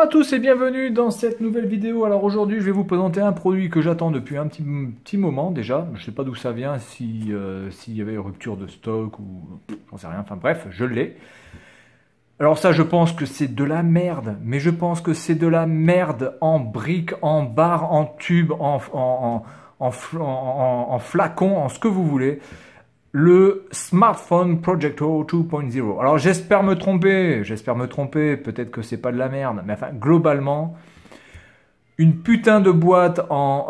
à tous et bienvenue dans cette nouvelle vidéo. Alors aujourd'hui je vais vous présenter un produit que j'attends depuis un petit moment déjà. Je ne sais pas d'où ça vient, s'il y avait rupture de stock ou j'en sais rien, enfin bref, je l'ai. Alors ça je pense que c'est de la merde, mais je pense que c'est de la merde en briques, en barres, en tubes, en flacons, en ce que vous voulez. Le Smartphone Projector 2.0. Alors j'espère me tromper, peut-être que c'est pas de la merde, mais enfin globalement, une putain de boîte en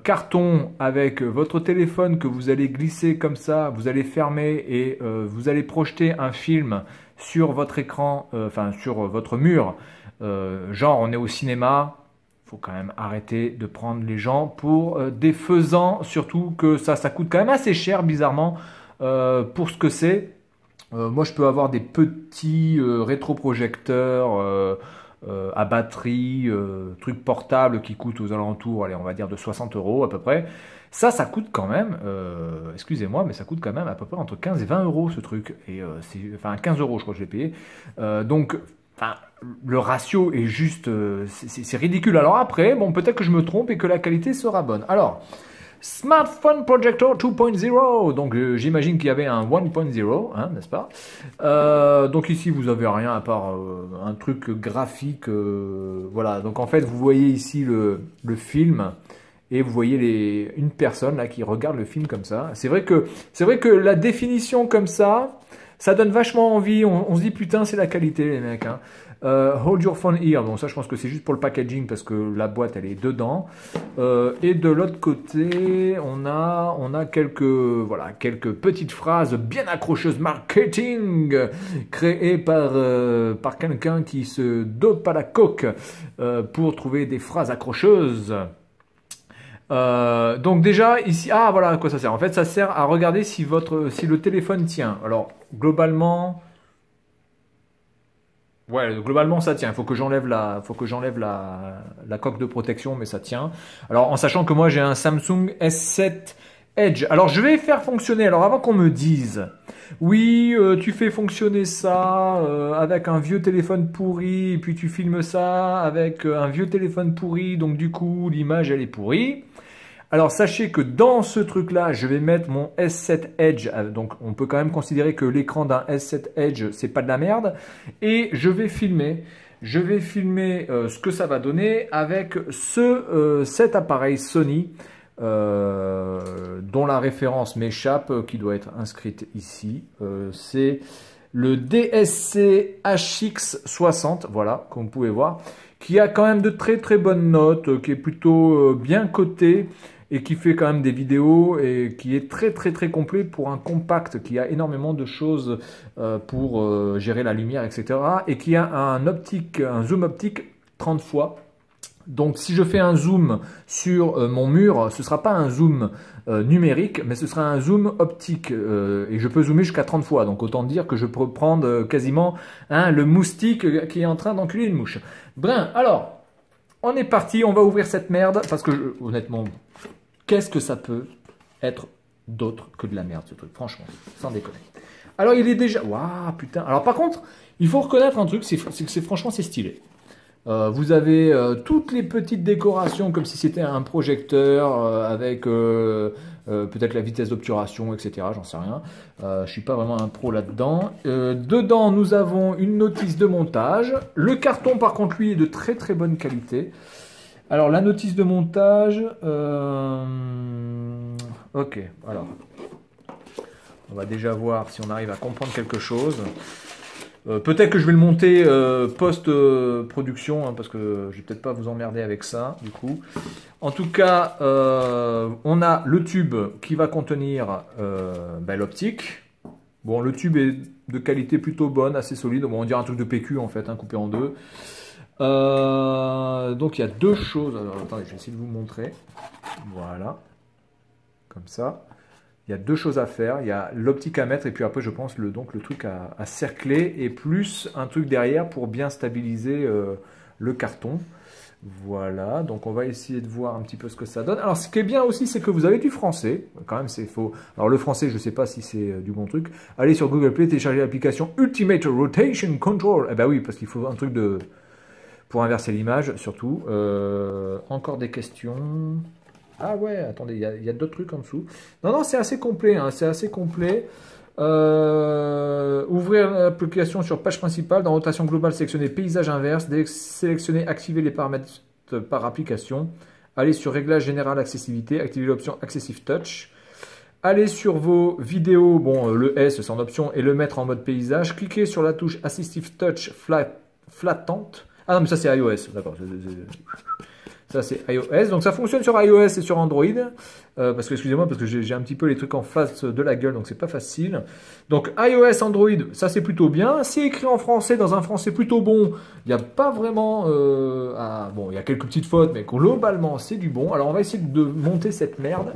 carton avec votre téléphone que vous allez glisser comme ça, vous allez fermer et vous allez projeter un film sur votre écran, enfin sur votre mur, genre on est au cinéma. Faut quand même arrêter de prendre les gens pour des faisans, surtout que ça coûte quand même assez cher, bizarrement, pour ce que c'est. Moi, je peux avoir des petits rétroprojecteurs à batterie, trucs portables qui coûtent aux alentours, allez, on va dire de 60 € à peu près. Ça coûte quand même, excusez-moi, mais ça coûte quand même à peu près entre 15 et 20 € ce truc. Et enfin 15 € je crois que je l'ai payé. Donc, enfin, le ratio est juste, c'est ridicule. Alors après, bon, peut-être que je me trompe et que la qualité sera bonne. Alors, Smartphone Projector 2.0, donc j'imagine qu'il y avait un 1.0, hein, n'est-ce pas? Donc ici, vous avez rien à part un truc graphique, voilà. Donc en fait, vous voyez ici le film. Et vous voyez une personne là qui regarde le film comme ça. C'est vrai que la définition comme ça donne vachement envie. On se dit putain, c'est la qualité les mecs. Hein. Hold your phone here. Bon, ça je pense que c'est juste pour le packaging parce que la boîte elle est dedans. Et de l'autre côté, on a quelques petites phrases bien accrocheuses marketing créées par quelqu'un qui se dope à la coke pour trouver des phrases accrocheuses. Donc déjà ici, ah voilà à quoi ça sert. En fait ça sert à regarder si le téléphone tient. Alors globalement, ouais, globalement ça tient. Il faut que j'enlève la coque de protection, mais ça tient. Alors en sachant que moi j'ai un Samsung S7 Edge. Alors je vais faire fonctionner, alors avant qu'on me dise, oui, tu fais fonctionner ça avec un vieux téléphone pourri, et puis tu filmes ça avec un vieux téléphone pourri, donc du coup l'image elle est pourrie. Alors sachez que dans ce truc là, je vais mettre mon S7 Edge, donc on peut quand même considérer que l'écran d'un S7 Edge c'est pas de la merde, et je vais filmer ce que ça va donner avec cet appareil Sony. Dont la référence m'échappe, qui doit être inscrite ici. C'est le DSC HX60, voilà, comme vous pouvez voir, qui a quand même de très très bonnes notes, qui est plutôt bien coté et qui fait quand même des vidéos et qui est très très très complet pour un compact qui a énormément de choses pour gérer la lumière, etc. Et qui a un zoom optique 30 fois. Donc si je fais un zoom sur mon mur, ce ne sera pas un zoom numérique, mais ce sera un zoom optique. Et je peux zoomer jusqu'à 30 fois. Donc autant dire que je peux prendre quasiment le moustique qui est en train d'enculer une mouche. Brun, alors, on est parti, on va ouvrir cette merde. Parce que honnêtement, qu'est-ce que ça peut être d'autre que de la merde ce truc, franchement, sans déconner. Alors il est déjà... Waouh, putain. Alors par contre, il faut reconnaître un truc, c'est que franchement c'est stylé. Vous avez toutes les petites décorations comme si c'était un projecteur avec peut-être la vitesse d'obturation, etc. J'en sais rien. Je suis pas vraiment un pro là-dedans. Dedans, nous avons une notice de montage. Le carton, par contre, lui, est de très très bonne qualité. Alors, la notice de montage... Ok, alors... On va déjà voir si on arrive à comprendre quelque chose. Peut-être que je vais le monter post-production, hein, parce que je vais peut-être pas vous emmerder avec ça, du coup. En tout cas, on a le tube qui va contenir l'optique. Bon, le tube est de qualité plutôt bonne, assez solide. Bon, on dirait un truc de PQ, en fait, hein, coupé en deux. Donc, il y a deux choses. Alors, attendez, je vais essayer de vous montrer. Voilà. Comme ça. Il y a deux choses à faire, il y a l'optique à mettre et puis après je pense le truc à cercler et plus un truc derrière pour bien stabiliser le carton. Voilà, donc on va essayer de voir un petit peu ce que ça donne. Alors ce qui est bien aussi c'est que vous avez du français, quand même c'est faux. Alors le français je ne sais pas si c'est du bon truc. Allez sur Google Play, téléchargez l'application Ultimate Rotation Control. Eh ben oui, parce qu'il faut un truc pour inverser l'image, surtout. Encore des questions. Ah ouais, attendez, il y a d'autres trucs en dessous. Non, non, c'est assez complet, hein, c'est assez complet. Ouvrir l'application sur page principale, dans rotation globale, sélectionner paysage inverse, sélectionner, activer les paramètres par application, aller sur réglage général accessibilité, activer l'option Accessive Touch, aller sur vos vidéos, bon le S c'est en option, et le mettre en mode paysage, cliquez sur la touche Assistive Touch flottante. Ah non mais ça c'est iOS, d'accord. Ça c'est iOS, donc ça fonctionne sur iOS et sur Android, parce que excusez-moi, parce que j'ai un petit peu les trucs en face de la gueule, donc c'est pas facile. Donc iOS, Android, ça c'est plutôt bien, c'est écrit en français, dans un français plutôt bon, il n'y a pas vraiment, bon il y a quelques petites fautes, mais globalement c'est du bon. Alors on va essayer de monter cette merde.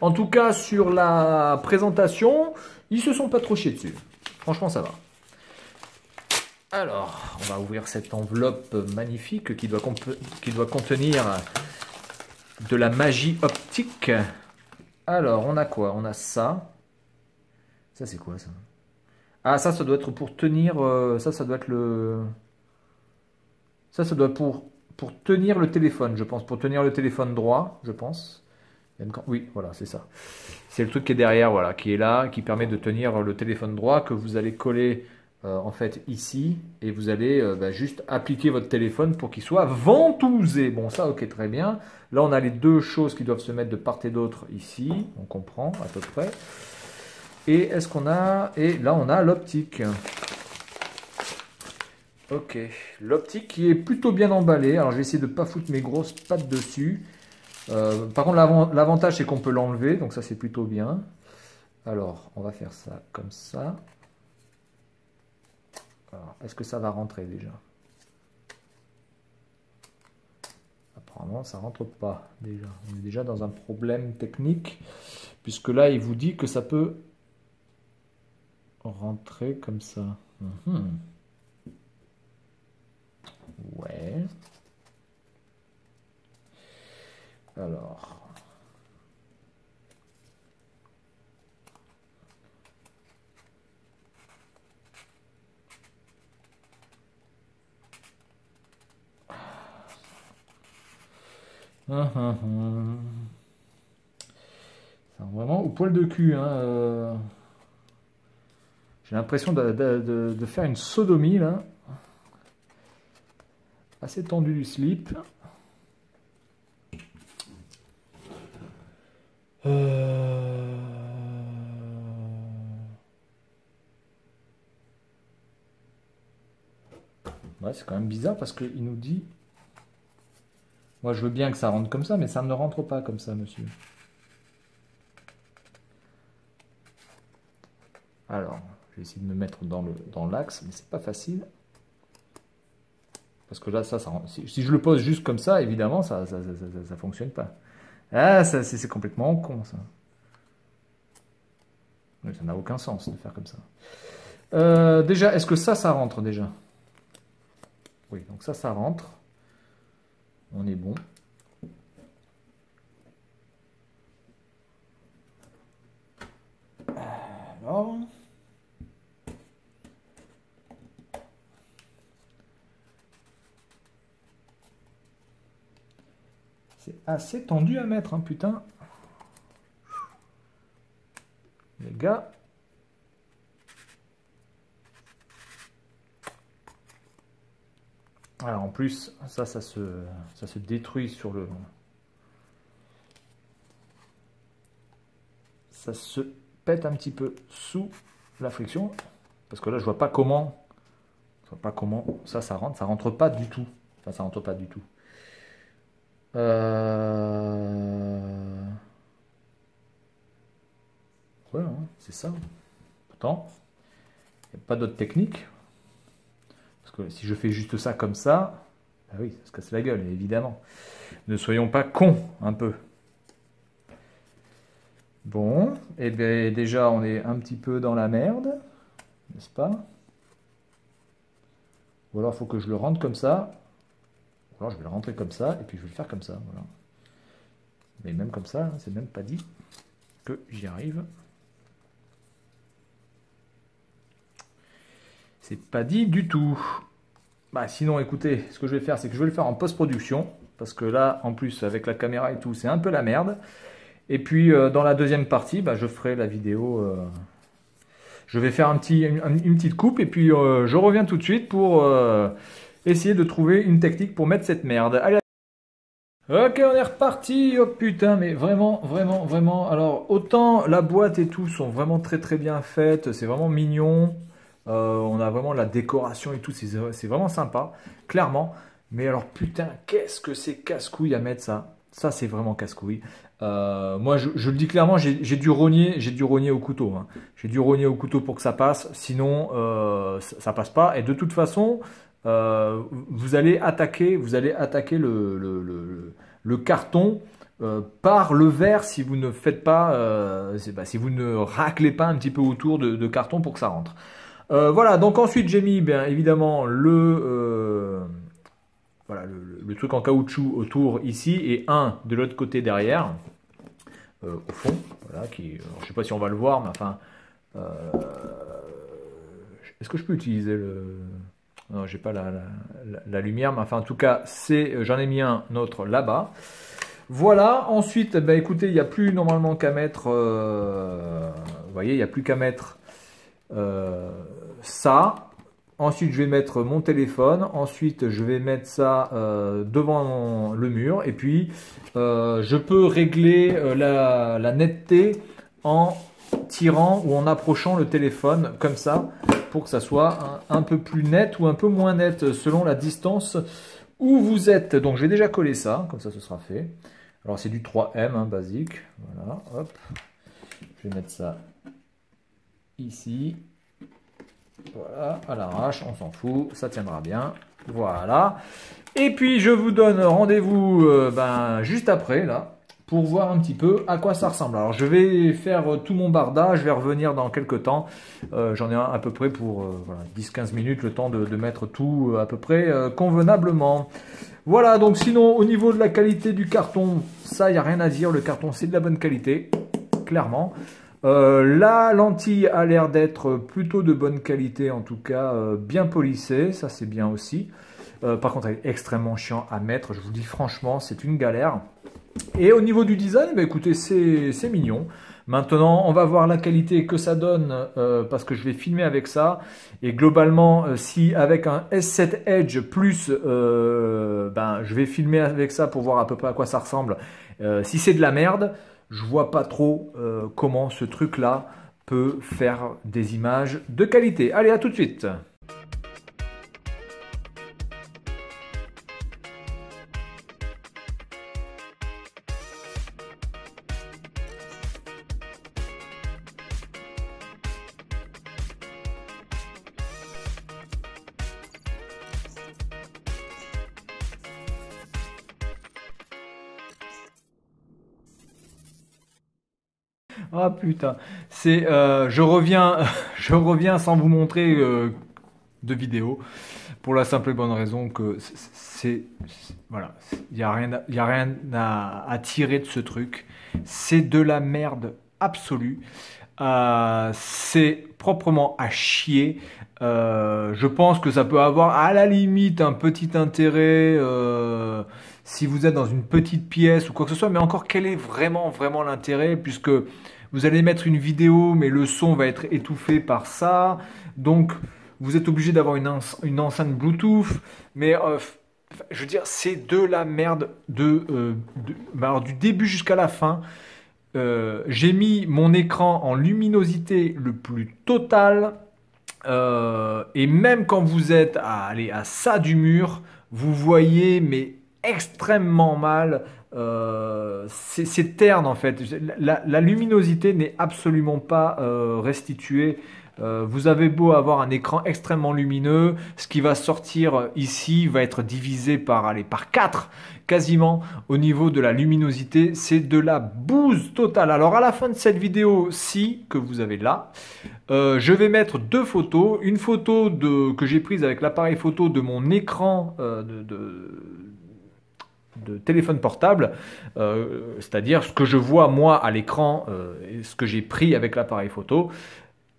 En tout cas sur la présentation, ils se sont pas trop chiés dessus, franchement ça va. Alors, on va ouvrir cette enveloppe magnifique qui doit contenir de la magie optique. Alors, on a quoi? On a ça. Ça, c'est quoi, ça? Ah, ça doit être pour tenir... ça doit être le... Ça doit être pour tenir le téléphone, je pense. Pour tenir le téléphone droit, je pense. Oui, voilà, c'est ça. C'est le truc qui est derrière, voilà, qui est là, qui permet de tenir le téléphone droit que vous allez coller... en fait ici, et vous allez juste appliquer votre téléphone pour qu'il soit ventousé. Bon ça ok très bien. Là on a les deux choses qui doivent se mettre de part et d'autre ici, on comprend à peu près. Et est-ce qu'on a, et là on a l'optique. Ok, l'optique qui est plutôt bien emballée. Alors je vais essayer de ne pas foutre mes grosses pattes dessus. Par contre l'avantage c'est qu'on peut l'enlever, donc ça c'est plutôt bien. Alors on va faire ça comme ça. Est-ce que ça va rentrer déjà? Apparemment, ça rentre pas déjà. On est déjà dans un problème technique, puisque là, il vous dit que ça peut rentrer comme ça. Ouais. Alors... C'est vraiment au poil de cul. Hein, J'ai l'impression de faire une sodomie là. Assez tendu du slip. Ouais, c'est quand même bizarre parce qu'il nous dit... Moi, je veux bien que ça rentre comme ça, mais ça ne rentre pas comme ça, monsieur. Alors, je vais essayer de me mettre dans l'axe, mais c'est pas facile. Parce que là, ça rentre. Si je le pose juste comme ça, évidemment, ça fonctionne pas. Ah, c'est complètement con, ça. Mais ça n'a aucun sens de faire comme ça. Déjà, est-ce que ça rentre déjà? Oui, donc ça rentre. On est bon. Alors... C'est assez tendu à mettre, hein, putain. Les gars. Alors en plus, ça se détruit sur le... Ça se pète un petit peu sous la friction. Parce que là, je vois pas comment... ça rentre. Ça rentre pas du tout. Enfin, ça rentre pas du tout. Ouais, hein, c'est ça. Pourtant, il n'y a pas d'autre technique. Parce que si je fais juste ça comme ça, bah oui, ça se casse la gueule, évidemment. Ne soyons pas cons, un peu. Bon, et bien déjà, on est un petit peu dans la merde, n'est-ce pas? Ou alors, il faut que je le rentre comme ça. Ou alors, je vais le rentrer comme ça, et puis je vais le faire comme ça, voilà. Mais même comme ça, c'est même pas dit que j'y arrive. C'est pas dit du tout. bah, sinon, écoutez, ce que je vais faire, c'est que je vais le faire en post-production. Parce que là, en plus, avec la caméra et tout, c'est un peu la merde. Et puis, dans la deuxième partie, bah, je ferai la vidéo. Je vais faire une petite coupe. Et puis, je reviens tout de suite pour essayer de trouver une technique pour mettre cette merde. Allez. Ok, on est reparti. Oh putain, mais vraiment, vraiment, vraiment. Alors, autant la boîte et tout sont vraiment très, très bien faites. C'est vraiment mignon. On a vraiment la décoration et tout. C'est vraiment sympa, clairement. Mais alors, putain, qu'est-ce que c'est casse-couille à mettre ça? Ça, c'est vraiment casse-couille. Moi, je le dis clairement, j'ai dû rogner au couteau. Hein. J'ai dû rogner au couteau pour que ça passe. Sinon, ça passe pas. Et de toute façon, vous allez attaquer le carton par le verre si vous ne faites pas, si vous ne raclez pas un petit peu autour de carton pour que ça rentre. Voilà. Donc ensuite, j'ai mis bien évidemment voilà, le truc en caoutchouc autour ici et un de l'autre côté derrière, au fond, voilà, je ne sais pas si on va le voir, mais enfin, est-ce que je peux utiliser le... Non, j'ai pas la lumière, mais enfin, en tout cas, j'en ai mis un autre là-bas. Voilà, ensuite, bah, écoutez, il n'y a plus normalement qu'à mettre, vous voyez, il n'y a plus qu'à mettre ça. Ensuite, je vais mettre mon téléphone. Ensuite, je vais mettre ça devant le mur. Et puis, je peux régler la netteté en tirant ou en approchant le téléphone comme ça pour que ça soit un peu plus net ou un peu moins net selon la distance où vous êtes. Donc, je vais déjà coller ça. Comme ça, ce sera fait. Alors, c'est du 3M, hein, basique. Voilà, hop. Je vais mettre ça ici. Voilà, à l'arrache, on s'en fout, ça tiendra bien. Voilà. Et puis je vous donne rendez-vous juste après là pour voir un petit peu à quoi ça ressemble. Alors je vais faire tout mon barda, je vais revenir dans quelques temps. J'en ai un à peu près pour voilà, 10-15 minutes, le temps de mettre tout à peu près convenablement. Voilà, donc sinon au niveau de la qualité du carton, ça il n'y a rien à dire. Le carton c'est de la bonne qualité, clairement. La lentille a l'air d'être plutôt de bonne qualité, en tout cas bien polissée, ça c'est bien aussi. Par contre, elle est extrêmement chiant à mettre, je vous dis franchement, c'est une galère. Et au niveau du design, bah, écoutez, c'est mignon. Maintenant, on va voir la qualité que ça donne parce que je vais filmer avec ça. Et globalement, si avec un S7 Edge plus, je vais filmer avec ça pour voir à peu près à quoi ça ressemble. Si c'est de la merde, je vois pas trop comment ce truc-là peut faire des images de qualité. Allez, à tout de suite. Ah putain, je reviens sans vous montrer de vidéo pour la simple et bonne raison que voilà, il y a rien à tirer de ce truc. C'est de la merde absolue. C'est proprement à chier. Je pense que ça peut avoir à la limite un petit intérêt si vous êtes dans une petite pièce ou quoi que ce soit, mais encore quel est vraiment l'intérêt puisque vous allez mettre une vidéo mais le son va être étouffé par ça, donc vous êtes obligé d'avoir une enceinte Bluetooth, mais je veux dire c'est de la merde alors, du début jusqu'à la fin. J'ai mis mon écran en luminosité le plus total et même quand vous êtes à ça du mur, vous voyez mais extrêmement mal. C'est terne en fait. La luminosité n'est absolument pas restituée. Vous avez beau avoir un écran extrêmement lumineux, ce qui va sortir ici va être divisé par 4 quasiment au niveau de la luminosité. C'est de la bouse totale. Alors à la fin de cette vidéo-ci que vous avez là, je vais mettre 2 photos. Une photo que j'ai prise avec l'appareil photo de mon écran de téléphone portable, c'est-à-dire ce que je vois moi à l'écran et ce que j'ai pris avec l'appareil photo.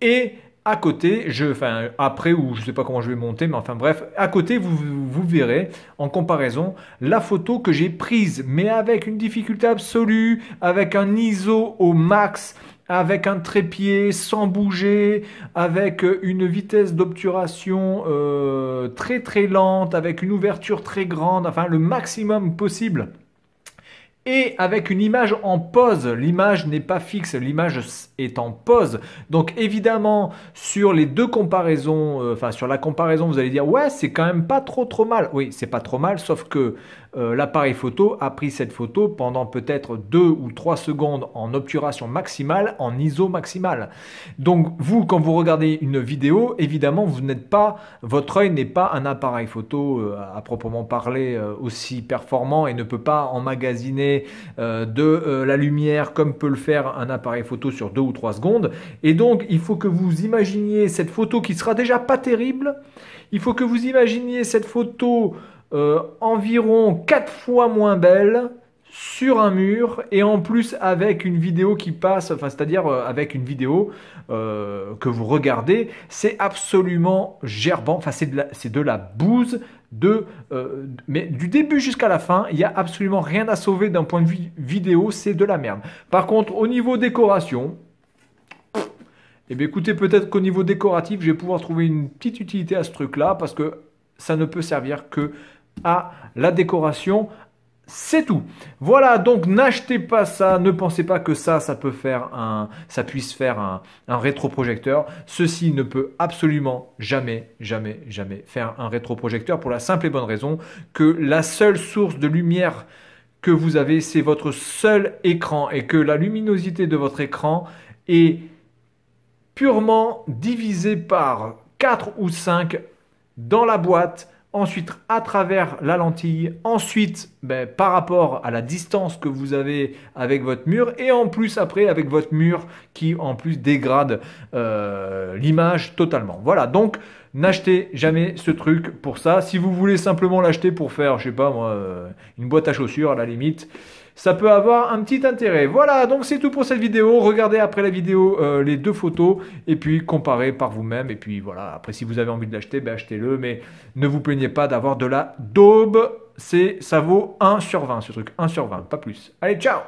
Et à côté, enfin après ou je sais pas comment je vais monter, mais enfin bref, à côté vous verrez en comparaison la photo que j'ai prise, mais avec une difficulté absolue, avec un ISO au max, avec un trépied sans bouger, avec une vitesse d'obturation très très lente, avec une ouverture très grande, enfin le maximum possible. Et avec une image en pause, l'image n'est pas fixe, l'image est en pause. Donc évidemment, sur les deux comparaisons, enfin sur la comparaison, vous allez dire ouais, c'est quand même pas trop mal. Oui, c'est pas trop mal, sauf que l'appareil photo a pris cette photo pendant peut-être 2 ou 3 secondes en obturation maximale, en ISO maximal. Donc vous, quand vous regardez une vidéo, évidemment, votre œil n'est pas un appareil photo à proprement parler aussi performant et ne peut pas emmagasiner de la lumière comme peut le faire un appareil photo sur 2 ou 3 secondes. Et donc, il faut que vous imaginiez cette photo qui sera déjà pas terrible. Il faut que vous imaginiez cette photo environ 4 fois moins belle sur un mur et en plus avec une vidéo qui passe, enfin c'est-à-dire avec une vidéo que vous regardez, c'est absolument gerbant, enfin c'est de la bouse, mais du début jusqu'à la fin, il n'y a absolument rien à sauver d'un point de vue vidéo, c'est de la merde. Par contre, au niveau décoration, eh bien écoutez, peut-être qu'au niveau décoratif, je vais pouvoir trouver une petite utilité à ce truc-là parce que ça ne peut servir que à la décoration. C'est tout. Voilà, donc n'achetez pas ça, ne pensez pas que ça puisse faire un rétroprojecteur. Ceci ne peut absolument jamais faire un rétroprojecteur pour la simple et bonne raison que la seule source de lumière que vous avez, c'est votre seul écran et que la luminosité de votre écran est purement divisée par 4 ou 5 dans la boîte. Ensuite, à travers la lentille, ensuite par rapport à la distance que vous avez avec votre mur et en plus après avec votre mur qui en plus dégrade l'image totalement. Voilà, donc n'achetez jamais ce truc pour ça. Si vous voulez simplement l'acheter pour faire, je sais pas moi, une boîte à chaussures à la limite, ça peut avoir un petit intérêt. Voilà, donc c'est tout pour cette vidéo. Regardez après la vidéo les deux photos et puis comparez par vous-même. Et puis voilà, après si vous avez envie de l'acheter, achetez-le. Mais ne vous plaignez pas d'avoir de la daube. Ça vaut 1 sur 20 ce truc, 1 sur 20, pas plus. Allez, ciao!